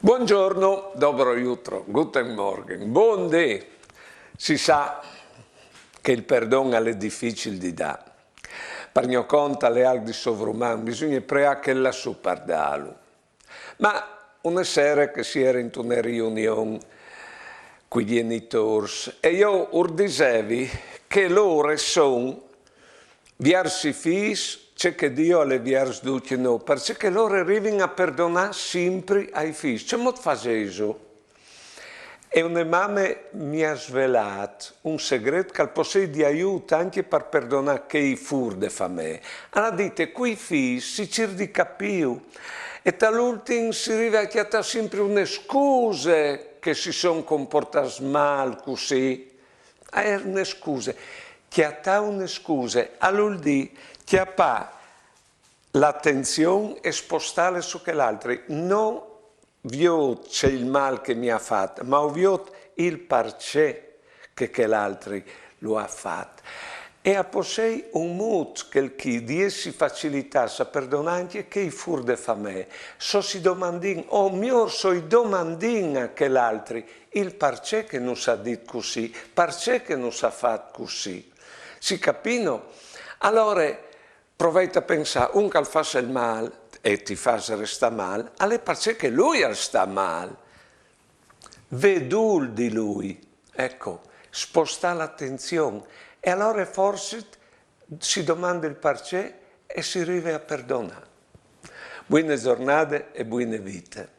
Buongiorno, dobro jutro, guten morgen, buon dì. Si sa che il perdono è difficile di dare. Per mio conto, le arti sovrumane, bisogna pregare che la superdalu. Ma una sera che si era in una riunione con i genitori e io dicevi che loro sono versi figli c'è che Dio alle viers duce no, perché loro arrivano a perdonare sempre ai figli. C'è molto faseso. E una mamma mi ha svelato un segreto che possede di aiuto anche per perdonare che i furde fa me. Allora dite, quei figli si cerca di capire e dall'ultimo si arriva a chiedere sempre una scusa che si sono comportati male così. È una scusa. Chiedere una scusa, all'ultimo chiappa l'attenzione e spostarla su che l'altro. Non vi c'è il male che mi ha fatto, ma vi il perché che l'altro lo ha fatto. E a possei un mood che chi diesi facilità a perdonare che i furde fa me. So si domandin, o mio so i domandin che l'altro, il perché che non sa dit così, perché che non sa fatto così. Si capino? Allora, provate a pensare, un che fa il male e ti fa restare male, alle perché che lui sta male. Vedul di lui, ecco, sposta l'attenzione e allora forse si domanda il perché e si arriva a perdonare. Buone giornate e buone vite.